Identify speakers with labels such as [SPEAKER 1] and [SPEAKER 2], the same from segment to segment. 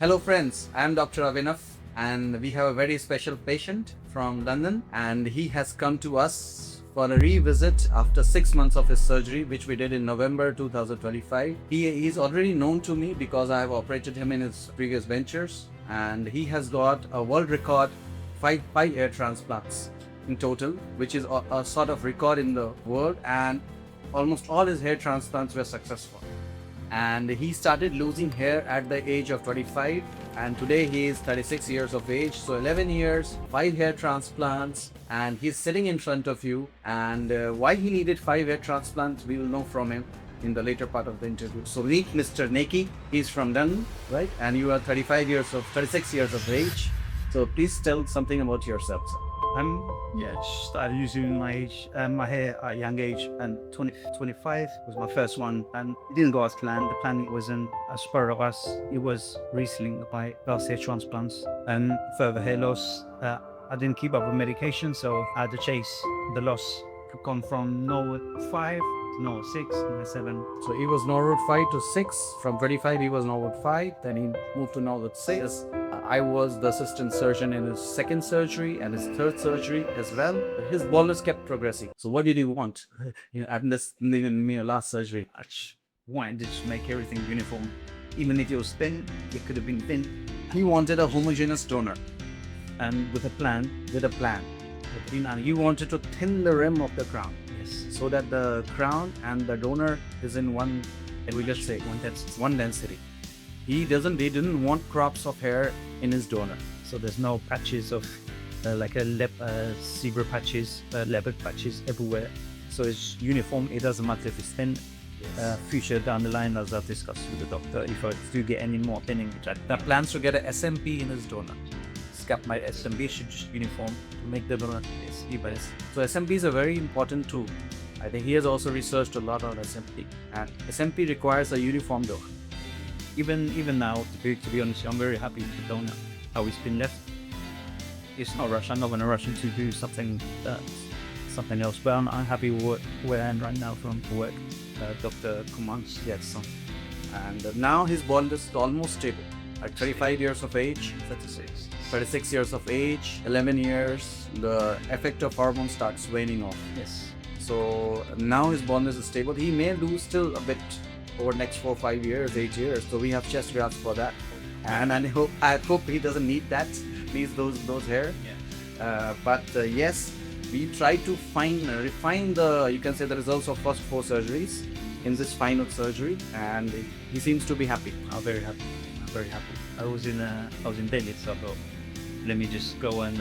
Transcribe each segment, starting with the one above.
[SPEAKER 1] Hello friends, I am Dr. Abhinav and we have a very special patient from London and he has come to us for a revisit after 6 months of his surgery which we did in November 2025. He is already known to me because I have operated him in his previous ventures and he has got a world record five hair transplants in total, which is a sort of record in the world, and almost all his hair transplants were successful. And he started losing hair at the age of 25 and today he is 36 years of age, so 11 years, 5 hair transplants, and he's sitting in front of you. And why he needed 5 hair transplants we will know from him in the later part of the interview. So meet Mr. Neki. He's from London, right? And you are 36 years of age, so please tell something about yourself, sir.
[SPEAKER 2] Started using my hair at a young age, and 25 was my first one, and it didn't go as planned. The planning wasn't as per of us. It was recently my last hair transplants and further hair loss. I didn't keep up with medication, so I had to chase the loss. Could come from Norwood 5 to Norwood 6 and 7.
[SPEAKER 1] So he was Norwood 5 to 6. From 25 he was Norwood 5, then he moved to Norwood 6. I was the assistant surgeon in his second surgery and his third surgery as well. His baldness kept progressing. So what did he want? At this last surgery,
[SPEAKER 2] I just wanted to just make everything uniform. Even if it was thin, it could have been thin.
[SPEAKER 1] He wanted a homogeneous donor
[SPEAKER 2] And with a plan,
[SPEAKER 1] and you wanted to thin the rim of the crown.
[SPEAKER 2] yes,
[SPEAKER 1] So that the crown and the donor is in one, we just say one density. He didn't want crops of hair in his donor.
[SPEAKER 2] so there's no patches of like zebra patches, leopard patches everywhere. So it's uniform. It doesn't matter if it's thin. Future down the line, as I've discussed with the doctor, if I do get any more thinning, which I
[SPEAKER 1] The plans to get a SMP in his donor.
[SPEAKER 2] scalp my SMB should just uniform to make the donor even.
[SPEAKER 1] So SMPs are very important too. I think he has also researched a lot on SMP, and SMP requires a uniform donor.
[SPEAKER 2] Even now, to be honest, I'm very happy with the donor, how it's been left. It's not rush. I'm not going to rush into do something else, but I'm happy with where I am right now from work. Dr. Kumar,
[SPEAKER 1] Yes. And now his baldness is almost stable. At 35 years of age, 36 years of age, 11 years, the effect of hormone starts waning off.
[SPEAKER 2] Yes.
[SPEAKER 1] So now his baldness is stable. He may lose still a bit over next 4, 5 years, 8 years. So we have chest grafts for that. And I hope he doesn't need that, needs those hair.
[SPEAKER 2] Yeah.
[SPEAKER 1] But yes, we try to refine the results of first 4 surgeries in this final surgery, and he seems to be happy.
[SPEAKER 2] I'm very happy. I was in Delhi, so I thought, let me just go and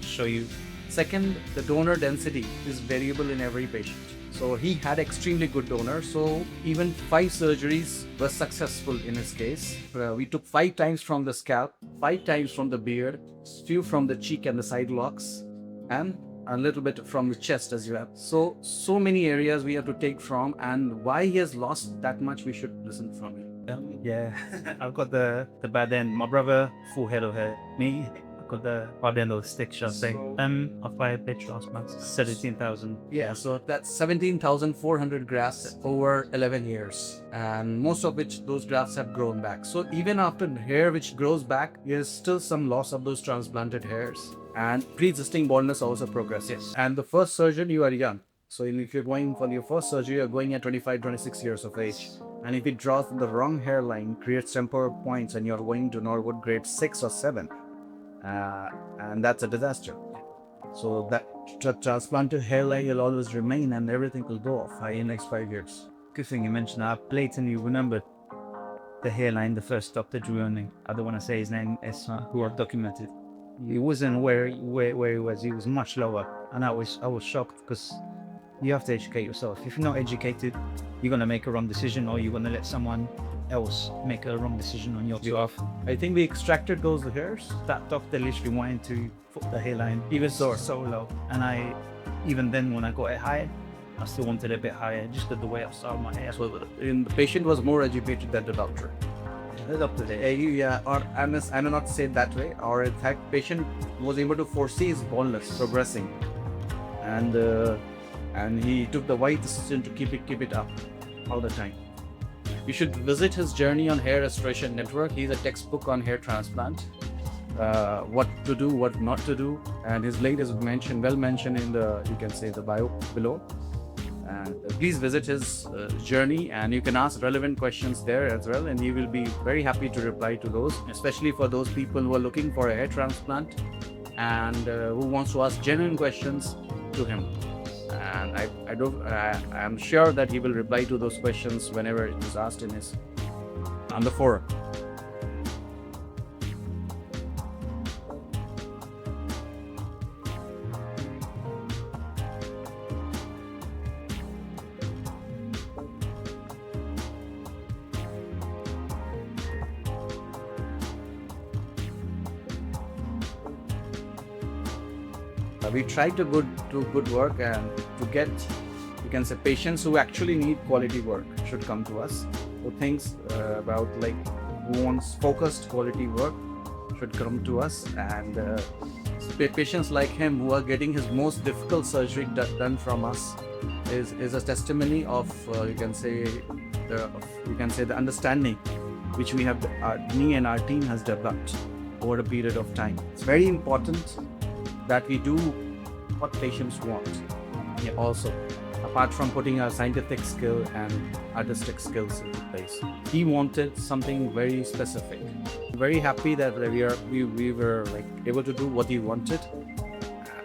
[SPEAKER 2] show you.
[SPEAKER 1] Second, the donor density is variable in every patient. So he had extremely good donor. So even 5 surgeries were successful in his case. We took 5 times from the scalp, 5 times from the beard, few from the cheek and the side locks, and a little bit from the chest as you have. So many areas we have to take from, and why he has lost that much we should listen from him.
[SPEAKER 2] I've got the bad end. My brother, full head of hair. Me, I've got the bad end of the stick, shall I say. Of 5 hair transplants, 17,000.
[SPEAKER 1] Yeah, so that's 17,400 grafts over 11 years, and most of which those grafts have grown back. So even after hair which grows back, there's still some loss of those transplanted hairs, and pre-existing baldness also progresses.
[SPEAKER 2] Yes.
[SPEAKER 1] And the first surgeon, you are young. So if you're going for your first surgery, you're going at 25, 26 years of age. And if it draws the wrong hairline, creates temporal points, and you're going to Norwood grade 6 or 7, and that's a disaster. So that transplanted hairline will always remain, and everything will go off in the next 5 years.
[SPEAKER 2] Good thing you mentioned that. I blatantly remembered the hairline the first doctor drew on me. I don't want to say his name, it's who I've documented. He wasn't where he was. He was much lower, and I was shocked, because you have to educate yourself. If you're not educated, you're going to make a wrong decision, or you're going to let someone else make a wrong decision on your behalf.
[SPEAKER 1] I think we extracted those hairs.
[SPEAKER 2] That doctor literally wanted to put the hairline even so low, and even then when I got it higher, I still wanted it a bit higher, just the way I styled my hair.
[SPEAKER 1] So the patient was more educated than the doctor.
[SPEAKER 2] The doctor did.
[SPEAKER 1] Or I may not say it that way, or in fact, patient was able to foresee his baldness progressing, and he took the wise decision to keep it up all the time. You should visit his journey on Hair Restoration Network. He's a textbook on hair transplant. What to do, what not to do, and his link is well mentioned in the, you can say, the bio below. And please visit his journey, and you can ask relevant questions there as well, and he will be very happy to reply to those, especially for those people who are looking for a hair transplant and who wants to ask genuine questions to him. And I'm sure that he will reply to those questions whenever it is asked on the forum. We try to do good work, and to get, you can say, patients who actually need quality work should come to us. Who thinks about, like, who wants focused quality work should come to us. And patients like him who are getting his most difficult surgery done from us is a testimony of you can say the understanding which we have, me and our team has developed over a period of time. It's very important that we do what patients want. Also, apart from putting our scientific skill and artistic skills into place, he wanted something very specific. I'm very happy that we were like able to do what he wanted.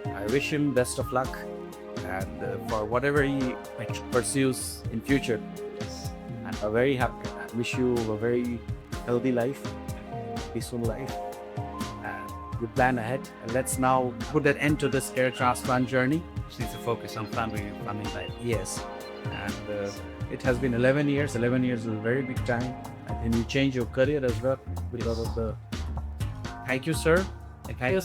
[SPEAKER 1] I wish him best of luck, and for whatever he pursues in future. And a very happy. I wish you a very healthy life, peaceful life. We plan ahead, and let's now put an end to this hair transplant journey.
[SPEAKER 2] Just need to focus on family life.
[SPEAKER 1] Yes, and it has been 11 years. 11 years is a very big time, and you change your career as well because of the. Thank you, sir.
[SPEAKER 2] Okay.